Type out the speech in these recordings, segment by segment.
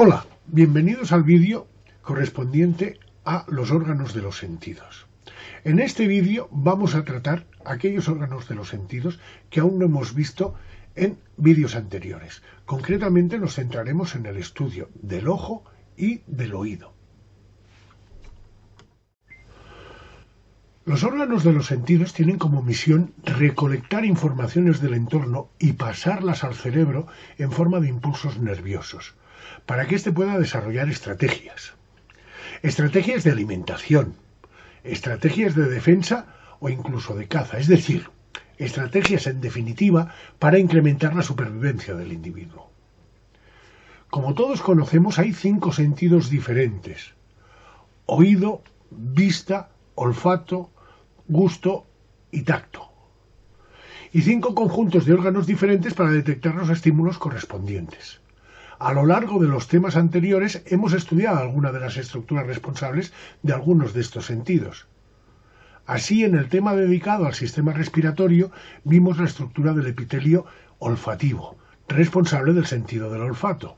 Hola, bienvenidos al vídeo correspondiente a los órganos de los sentidos. En este vídeo vamos a tratar aquellos órganos de los sentidos que aún no hemos visto en vídeos anteriores. Concretamente nos centraremos en el estudio del ojo y del oído. Los órganos de los sentidos tienen como misión recolectar informaciones del entorno y pasarlas al cerebro en forma de impulsos nerviosos, para que éste pueda desarrollar estrategias de alimentación, estrategias de defensa o incluso de caza, es decir, estrategias en definitiva para incrementar la supervivencia del individuo. Como todos conocemos, hay 5 sentidos diferentes: oído, vista, olfato, gusto y tacto, y 5 conjuntos de órganos diferentes para detectar los estímulos correspondientes. A lo largo de los temas anteriores hemos estudiado algunas de las estructuras responsables de algunos de estos sentidos. Así, en el tema dedicado al sistema respiratorio, vimos la estructura del epitelio olfativo, responsable del sentido del olfato.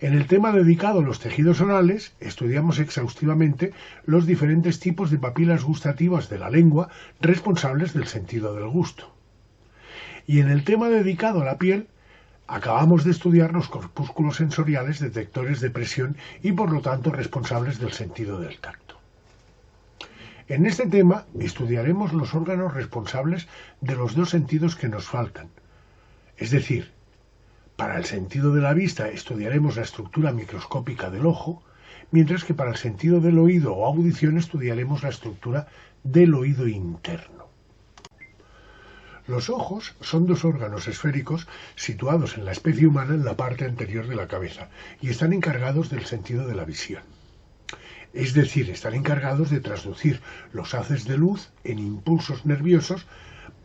En el tema dedicado a los tejidos orales, estudiamos exhaustivamente los diferentes tipos de papilas gustativas de la lengua, responsables del sentido del gusto. Y en el tema dedicado a la piel, acabamos de estudiar los corpúsculos sensoriales detectores de presión y por lo tanto responsables del sentido del tacto. En este tema estudiaremos los órganos responsables de los 2 sentidos que nos faltan. Es decir, para el sentido de la vista estudiaremos la estructura microscópica del ojo, mientras que para el sentido del oído o audición estudiaremos la estructura del oído interno. Los ojos son 2 órganos esféricos situados en la especie humana en la parte anterior de la cabeza y están encargados del sentido de la visión. Es decir, están encargados de traducir los haces de luz en impulsos nerviosos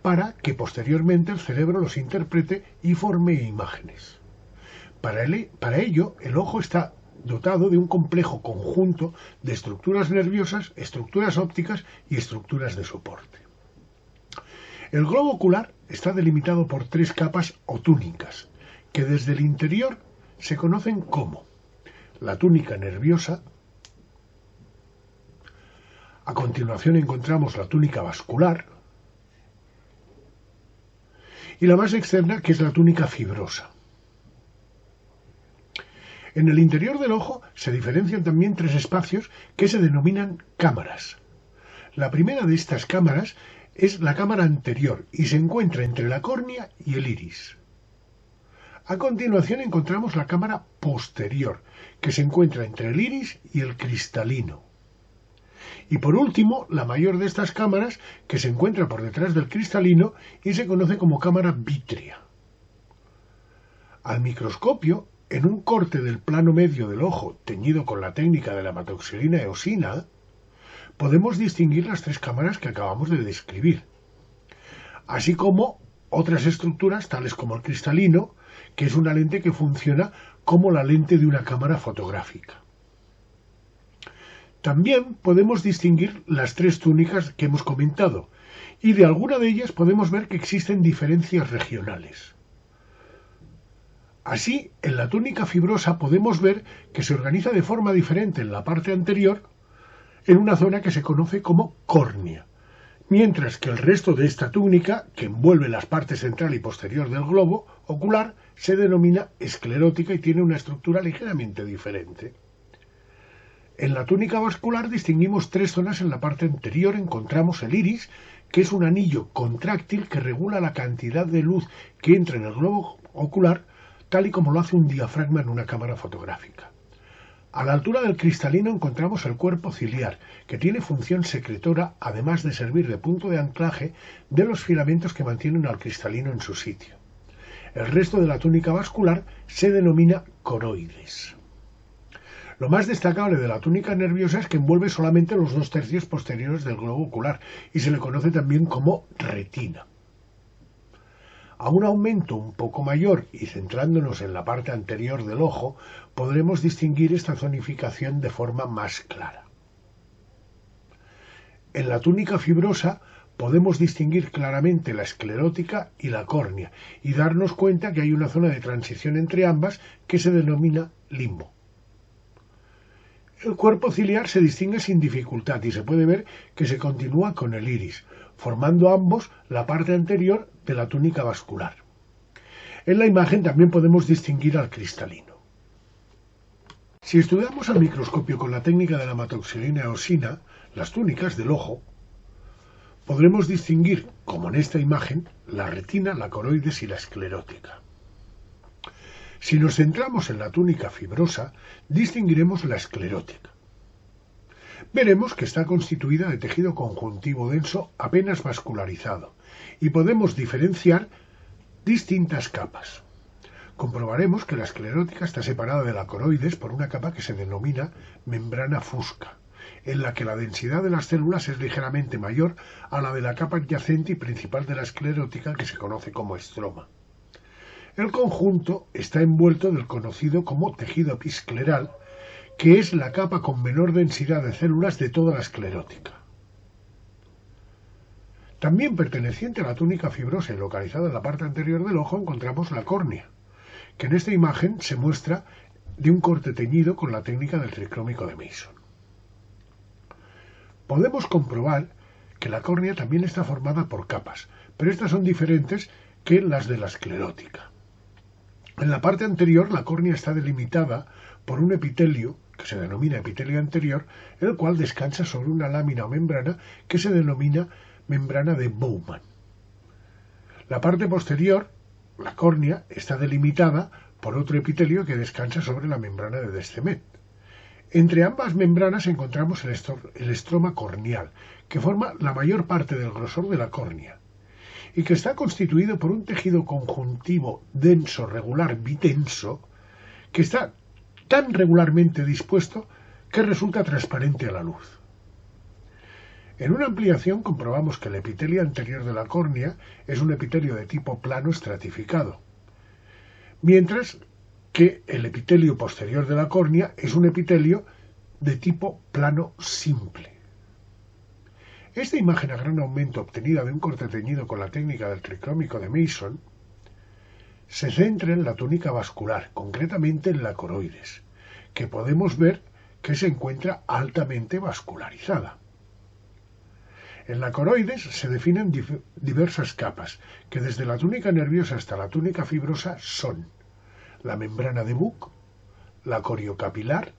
para que posteriormente el cerebro los interprete y forme imágenes. Para ello, el ojo está dotado de un complejo conjunto de estructuras nerviosas, estructuras ópticas y estructuras de soporte. El globo ocular está delimitado por 3 capas o túnicas, que desde el interior se conocen como la túnica nerviosa. A continuación encontramos la túnica vascular y la más externa, que es la túnica fibrosa. En el interior del ojo se diferencian también 3 espacios que se denominan cámaras. La primera de estas cámaras es la cámara anterior y se encuentra entre la córnea y el iris. A continuación encontramos la cámara posterior, que se encuentra entre el iris y el cristalino. Y por último, la mayor de estas cámaras, que se encuentra por detrás del cristalino y se conoce como cámara vítrea. Al microscopio, en un corte del plano medio del ojo teñido con la técnica de la hematoxilina eosina, podemos distinguir las 3 cámaras que acabamos de describir, así como otras estructuras tales como el cristalino, que es una lente que funciona como la lente de una cámara fotográfica. También podemos distinguir las 3 túnicas que hemos comentado, y de alguna de ellas podemos ver que existen diferencias regionales. Así, en la túnica fibrosa podemos ver que se organiza de forma diferente en la parte anterior, en una zona que se conoce como córnea, mientras que el resto de esta túnica, que envuelve las partes central y posterior del globo ocular, se denomina esclerótica y tiene una estructura ligeramente diferente. En la túnica vascular distinguimos 3 zonas. En la parte anterior encontramos el iris, que es un anillo contráctil que regula la cantidad de luz que entra en el globo ocular, tal y como lo hace un diafragma en una cámara fotográfica. A la altura del cristalino encontramos el cuerpo ciliar, que tiene función secretora, además de servir de punto de anclaje de los filamentos que mantienen al cristalino en su sitio. El resto de la túnica vascular se denomina coroides. Lo más destacable de la túnica nerviosa es que envuelve solamente los 2 tercios posteriores del globo ocular y se le conoce también como retina. A un aumento un poco mayor y centrándonos en la parte anterior del ojo, podremos distinguir esta zonificación de forma más clara. En la túnica fibrosa podemos distinguir claramente la esclerótica y la córnea y darnos cuenta que hay una zona de transición entre ambas que se denomina limbo. El cuerpo ciliar se distingue sin dificultad y se puede ver que se continúa con el iris, formando ambos la parte anterior de la túnica vascular. En la imagen también podemos distinguir al cristalino. Si estudiamos al microscopio con la técnica de la amatoxilina eosina, las túnicas del ojo, podremos distinguir, como en esta imagen, la retina, la coroides y la esclerótica. Si nos centramos en la túnica fibrosa, distinguiremos la esclerótica. Veremos que está constituida de tejido conjuntivo denso apenas vascularizado y podemos diferenciar distintas capas. Comprobaremos que la esclerótica está separada de la coroides por una capa que se denomina membrana fusca, en la que la densidad de las células es ligeramente mayor a la de la capa adyacente y principal de la esclerótica, que se conoce como estroma. El conjunto está envuelto del conocido como tejido episcleral, que es la capa con menor densidad de células de toda la esclerótica. También perteneciente a la túnica fibrosa y localizada en la parte anterior del ojo encontramos la córnea, que en esta imagen se muestra de un corte teñido con la técnica del tricrómico de Mason. Podemos comprobar que la córnea también está formada por capas, pero estas son diferentes que las de la esclerótica. En la parte anterior la córnea está delimitada por un epitelio, que se denomina epitelio anterior, el cual descansa sobre una lámina o membrana que se denomina membrana de Bowman. La parte posterior, la córnea, está delimitada por otro epitelio que descansa sobre la membrana de Descemet. Entre ambas membranas encontramos el estroma corneal, que forma la mayor parte del grosor de la córnea, y que está constituido por un tejido conjuntivo denso, regular, bitenso, que está tan regularmente dispuesto que resulta transparente a la luz. En una ampliación comprobamos que el epitelio anterior de la córnea es un epitelio de tipo plano estratificado, mientras que el epitelio posterior de la córnea es un epitelio de tipo plano simple. Esta imagen a gran aumento obtenida de un corte teñido con la técnica del tricrómico de Mason se centra en la túnica vascular, concretamente en la coroides, que podemos ver que se encuentra altamente vascularizada. En la coroides se definen diversas capas, que desde la túnica nerviosa hasta la túnica fibrosa son la membrana de Buck, la coriocapilar,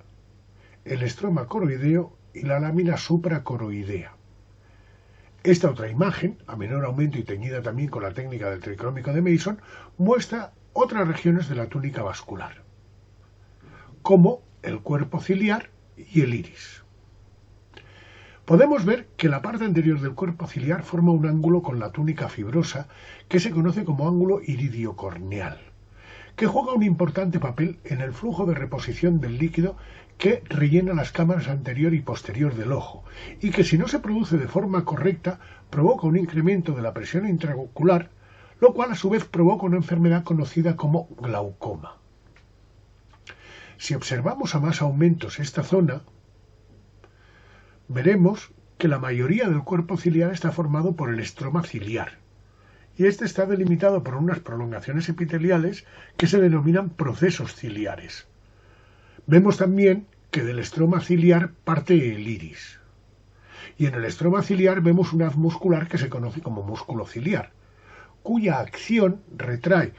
el estroma coroideo y la lámina supracoroidea. Esta otra imagen, a menor aumento y teñida también con la técnica del tricrómico de Mason, muestra otras regiones de la túnica vascular, como el cuerpo ciliar y el iris. Podemos ver que la parte anterior del cuerpo ciliar forma un ángulo con la túnica fibrosa que se conoce como ángulo iridiocorneal, que juega un importante papel en el flujo de reposición del líquido que rellena las cámaras anterior y posterior del ojo, y que si no se produce de forma correcta provoca un incremento de la presión intraocular, lo cual a su vez provoca una enfermedad conocida como glaucoma. Si observamos a más aumentos esta zona, veremos que la mayoría del cuerpo ciliar está formado por el estroma ciliar, y este está delimitado por unas prolongaciones epiteliales que se denominan procesos ciliares. Vemos también que del estroma ciliar parte el iris, y en el estroma ciliar vemos un haz muscular que se conoce como músculo ciliar, cuya acción retrae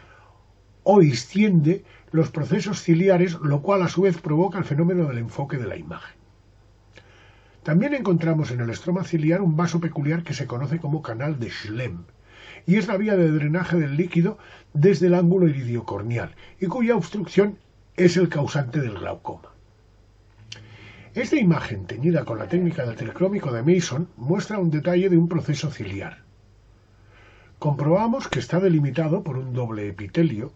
o extiende los procesos ciliares, lo cual a su vez provoca el fenómeno del enfoque de la imagen. También encontramos en el estroma ciliar un vaso peculiar que se conoce como canal de Schlemm, y es la vía de drenaje del líquido desde el ángulo iridiocorneal, y cuya obstrucción es el causante del glaucoma. Esta imagen, teñida con la técnica del tricrómico de Mason, muestra un detalle de un proceso ciliar. Comprobamos que está delimitado por un doble epitelio,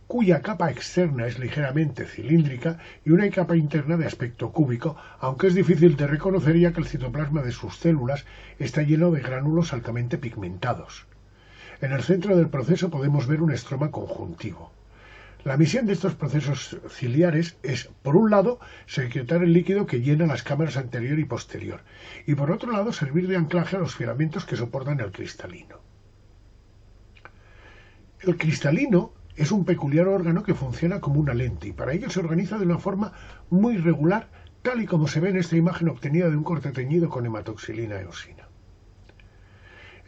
cuya capa externa es ligeramente cilíndrica y una capa interna de aspecto cúbico, aunque es difícil de reconocer ya que el citoplasma de sus células está lleno de gránulos altamente pigmentados. En el centro del proceso podemos ver un estroma conjuntivo. La misión de estos procesos ciliares es, por un lado, secretar el líquido que llena las cámaras anterior y posterior, y por otro lado, servir de anclaje a los filamentos que soportan el cristalino. El cristalino es un peculiar órgano que funciona como una lente y para ello se organiza de una forma muy regular, tal y como se ve en esta imagen obtenida de un corte teñido con hematoxilina eosina.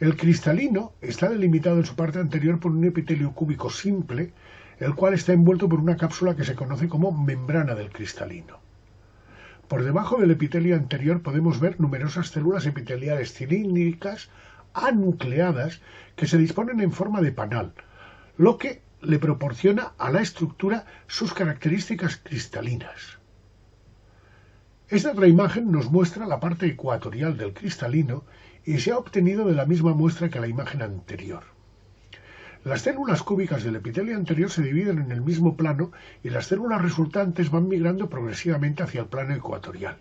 El cristalino está delimitado en su parte anterior por un epitelio cúbico simple, el cual está envuelto por una cápsula que se conoce como membrana del cristalino. Por debajo del epitelio anterior podemos ver numerosas células epiteliales cilíndricas anucleadas que se disponen en forma de panal, lo que le proporciona a la estructura sus características cristalinas. Esta otra imagen nos muestra la parte ecuatorial del cristalino y se ha obtenido de la misma muestra que la imagen anterior. Las células cúbicas del epitelio anterior se dividen en el mismo plano y las células resultantes van migrando progresivamente hacia el plano ecuatorial.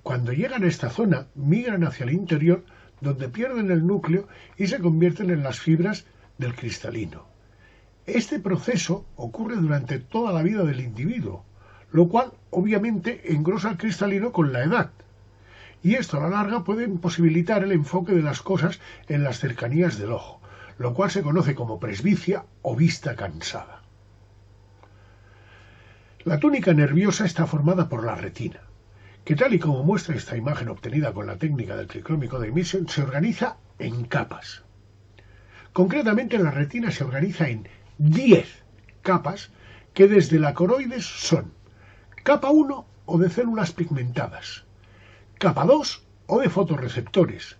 Cuando llegan a esta zona, migran hacia el interior, donde pierden el núcleo y se convierten en las fibras del cristalino. Este proceso ocurre durante toda la vida del individuo, lo cual obviamente engrosa el cristalino con la edad. Y esto a la larga puede imposibilitar el enfoque de las cosas en las cercanías del ojo, lo cual se conoce como presbicia o vista cansada. La túnica nerviosa está formada por la retina, que tal y como muestra esta imagen obtenida con la técnica del tricrómico de emisión, se organiza en capas. Concretamente, la retina se organiza en 10 capas que desde la coroides son capa 1 o de células pigmentadas, capa 2 o de fotorreceptores,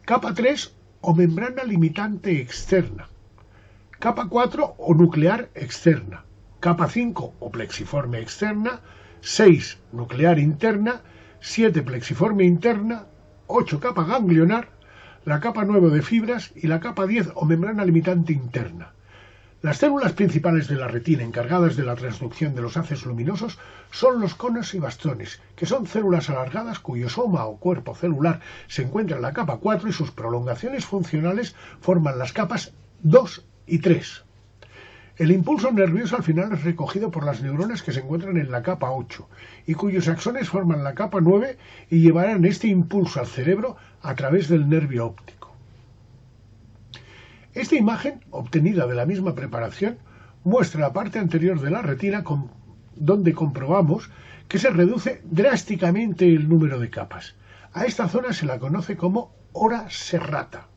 capa 3 o membrana limitante externa, capa 4 o nuclear externa, capa 5 o plexiforme externa, 6 nuclear interna, 7 plexiforme interna, 8 capa ganglionar, la capa 9 de fibras y la capa 10 o membrana limitante interna. Las células principales de la retina encargadas de la transducción de los haces luminosos son los conos y bastones, que son células alargadas cuyo soma o cuerpo celular se encuentra en la capa 4 y sus prolongaciones funcionales forman las capas 2 y 3. El impulso nervioso al final es recogido por las neuronas que se encuentran en la capa 8 y cuyos axones forman la capa 9 y llevarán este impulso al cerebro a través del nervio óptico. Esta imagen, obtenida de la misma preparación, muestra la parte anterior de la retina donde comprobamos que se reduce drásticamente el número de capas. A esta zona se la conoce como hora serrata.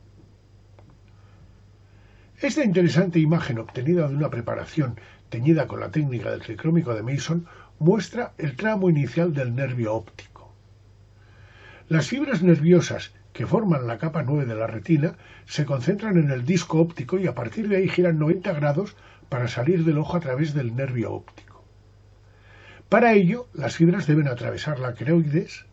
Esta interesante imagen obtenida de una preparación teñida con la técnica del tricrómico de Mason muestra el tramo inicial del nervio óptico. Las fibras nerviosas que forman la capa 9 de la retina se concentran en el disco óptico y a partir de ahí giran 90 grados para salir del ojo a través del nervio óptico. Para ello, las fibras deben atravesar la coroides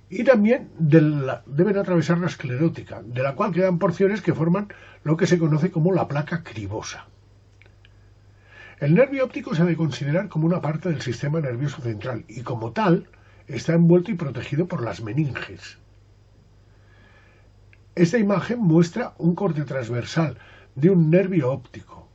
y también deben atravesar la esclerótica, de la cual quedan porciones que forman lo que se conoce como la placa cribosa. El nervio óptico se ha de considerar como una parte del sistema nervioso central y como tal está envuelto y protegido por las meninges. Esta imagen muestra un corte transversal de un nervio óptico,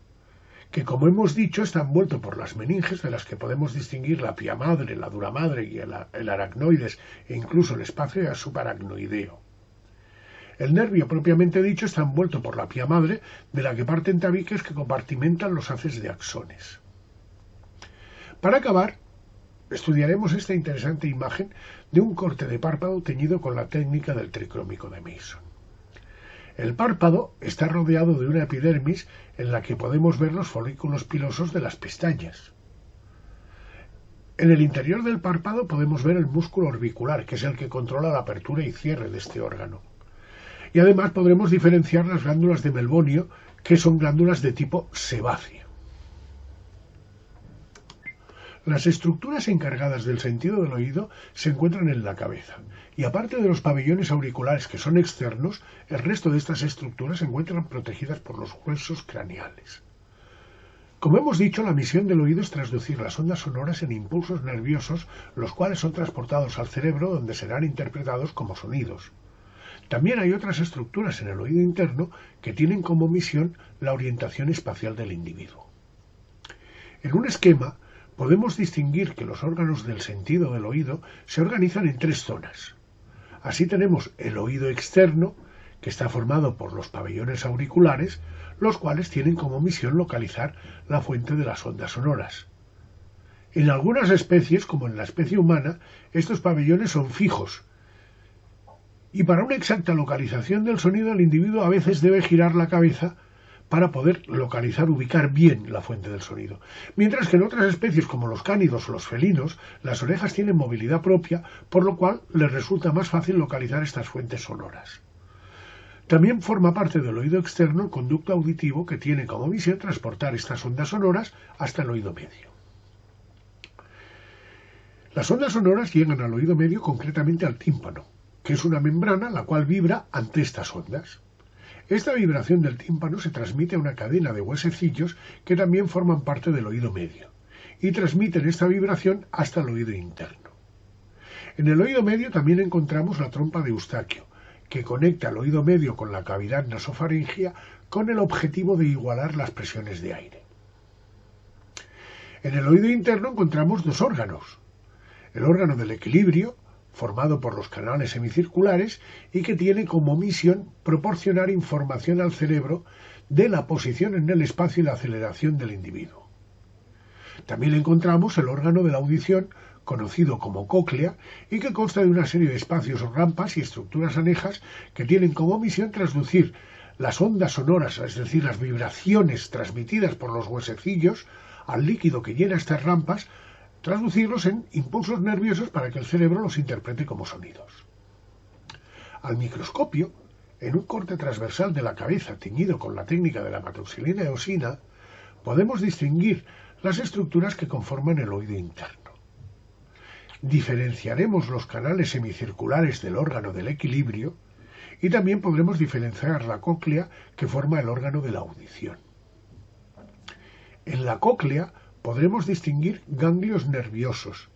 que como hemos dicho está envuelto por las meninges, de las que podemos distinguir la pía madre, la dura madre y el aracnoides e incluso el espacio subaracnoideo. El nervio propiamente dicho está envuelto por la pía madre, de la que parten tabiques que compartimentan los haces de axones. Para acabar, estudiaremos esta interesante imagen de un corte de párpado teñido con la técnica del tricrómico de Mason. El párpado está rodeado de una epidermis en la que podemos ver los folículos pilosos de las pestañas. En el interior del párpado podemos ver el músculo orbicular, que es el que controla la apertura y cierre de este órgano. Y además podremos diferenciar las glándulas de Melbonio, que son glándulas de tipo sebáceo. Las estructuras encargadas del sentido del oído se encuentran en la cabeza, y aparte de los pabellones auriculares que son externos, el resto de estas estructuras se encuentran protegidas por los huesos craneales. Como hemos dicho, la misión del oído es transducir las ondas sonoras en impulsos nerviosos, los cuales son transportados al cerebro donde serán interpretados como sonidos. También hay otras estructuras en el oído interno que tienen como misión la orientación espacial del individuo. En un esquema podemos distinguir que los órganos del sentido del oído se organizan en 3 zonas. Así tenemos el oído externo, que está formado por los pabellones auriculares, los cuales tienen como misión localizar la fuente de las ondas sonoras. En algunas especies, como en la especie humana, estos pabellones son fijos, y para una exacta localización del sonido el individuo a veces debe girar la cabeza para poder localizar, ubicar bien la fuente del sonido. Mientras que en otras especies, como los cánidos o los felinos, las orejas tienen movilidad propia, por lo cual les resulta más fácil localizar estas fuentes sonoras. También forma parte del oído externo el conducto auditivo, que tiene como misión transportar estas ondas sonoras hasta el oído medio. Las ondas sonoras llegan al oído medio, concretamente al tímpano, que es una membrana la cual vibra ante estas ondas. Esta vibración del tímpano se transmite a una cadena de huesecillos que también forman parte del oído medio y transmiten esta vibración hasta el oído interno. En el oído medio también encontramos la trompa de Eustaquio, que conecta el oído medio con la cavidad nasofaringea con el objetivo de igualar las presiones de aire. En el oído interno encontramos 2 órganos: el órgano del equilibrio, formado por los canales semicirculares y que tiene como misión proporcionar información al cerebro de la posición en el espacio y la aceleración del individuo. También encontramos el órgano de la audición, conocido como cóclea, y que consta de una serie de espacios o rampas y estructuras anejas que tienen como misión traducir las ondas sonoras, es decir, las vibraciones transmitidas por los huesecillos al líquido que llena estas rampas, traducirlos en impulsos nerviosos para que el cerebro los interprete como sonidos. Al microscopio, en un corte transversal de la cabeza teñido con la técnica de la matoxilina eosina, podemos distinguir las estructuras que conforman el oído interno. Diferenciaremos los canales semicirculares del órgano del equilibrio y también podremos diferenciar la cóclea, que forma el órgano de la audición. En la cóclea podremos distinguir ganglios nerviosos,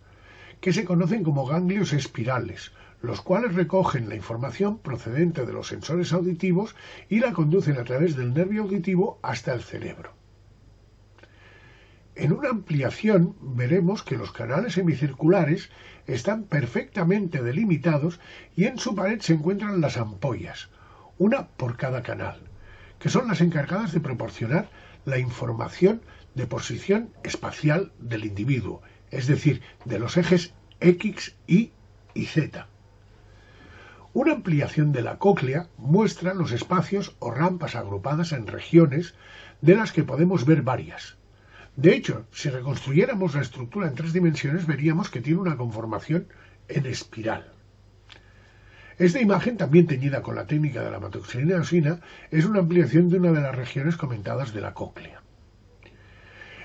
que se conocen como ganglios espirales, los cuales recogen la información procedente de los sensores auditivos y la conducen a través del nervio auditivo hasta el cerebro. En una ampliación veremos que los canales semicirculares están perfectamente delimitados y en su pared se encuentran las ampollas, una por cada canal, que son las encargadas de proporcionar la información de posición espacial del individuo, es decir, de los ejes X, Y y Z. Una ampliación de la cóclea muestra los espacios o rampas agrupadas en regiones, de las que podemos ver varias. De hecho, si reconstruyéramos la estructura en 3 dimensiones, veríamos que tiene una conformación en espiral. Esta imagen, también teñida con la técnica de la matoxilina eosina, es una ampliación de una de las regiones comentadas de la cóclea.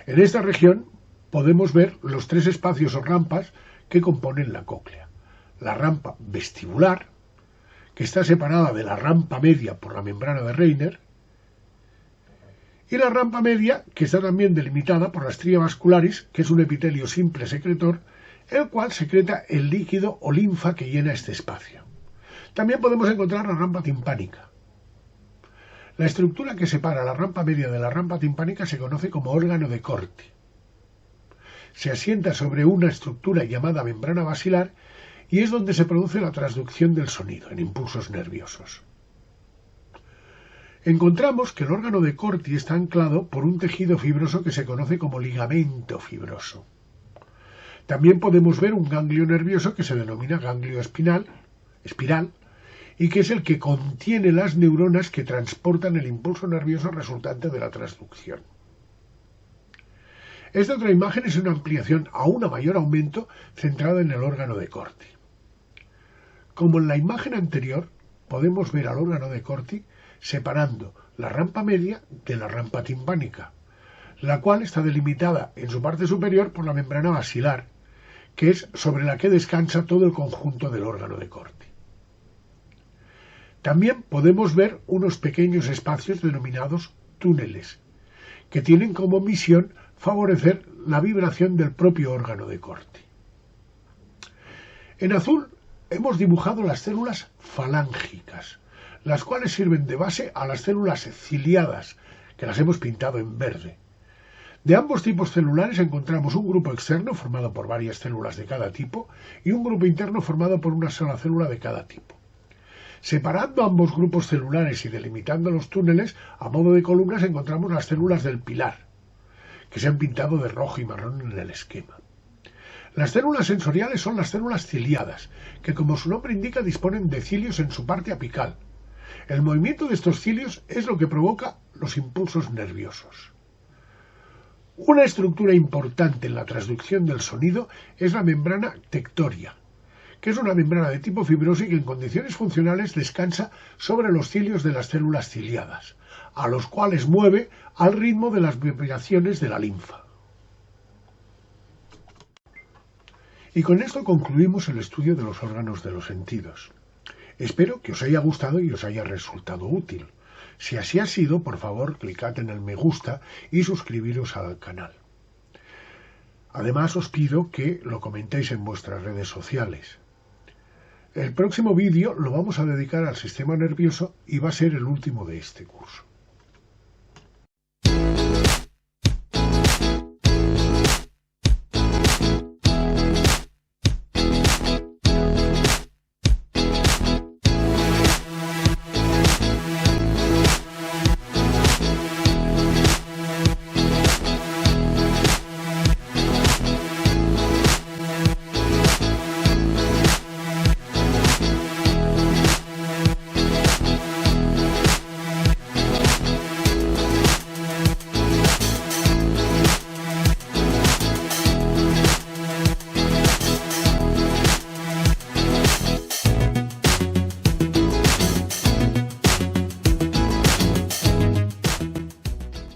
En esta región podemos ver los 3 espacios o rampas que componen la cóclea. La rampa vestibular, que está separada de la rampa media por la membrana de Reiner, y la rampa media, que está también delimitada por la stria vascularis, que es un epitelio simple secretor, el cual secreta el líquido o linfa que llena este espacio. También podemos encontrar la rampa timpánica. La estructura que separa la rampa media de la rampa timpánica se conoce como órgano de Corti. Se asienta sobre una estructura llamada membrana basilar y es donde se produce la transducción del sonido en impulsos nerviosos. Encontramos que el órgano de Corti está anclado por un tejido fibroso que se conoce como ligamento fibroso. También podemos ver un ganglio nervioso que se denomina ganglio espiral, y que es el que contiene las neuronas que transportan el impulso nervioso resultante de la transducción. Esta otra imagen es una ampliación a un mayor aumento centrada en el órgano de Corti. Como en la imagen anterior, podemos ver al órgano de Corti separando la rampa media de la rampa timpánica, la cual está delimitada en su parte superior por la membrana basilar, que es sobre la que descansa todo el conjunto del órgano de Corti. También podemos ver unos pequeños espacios denominados túneles, que tienen como misión favorecer la vibración del propio órgano de Corti. En azul hemos dibujado las células falángicas, las cuales sirven de base a las células ciliadas, que las hemos pintado en verde. De ambos tipos celulares encontramos un grupo externo formado por varias células de cada tipo y un grupo interno formado por una sola célula de cada tipo. Separando ambos grupos celulares y delimitando los túneles, a modo de columnas encontramos las células del pilar, que se han pintado de rojo y marrón en el esquema. Las células sensoriales son las células ciliadas, que como su nombre indica disponen de cilios en su parte apical. El movimiento de estos cilios es lo que provoca los impulsos nerviosos. Una estructura importante en la transducción del sonido es la membrana tectoria, que es una membrana de tipo fibroso y que en condiciones funcionales descansa sobre los cilios de las células ciliadas, a los cuales mueve al ritmo de las vibraciones de la linfa. Y con esto concluimos el estudio de los órganos de los sentidos. Espero que os haya gustado y os haya resultado útil. Si así ha sido, por favor, clicad en el me gusta y suscribiros al canal. Además, os pido que lo comentéis en vuestras redes sociales. El próximo vídeo lo vamos a dedicar al sistema nervioso y va a ser el último de este curso.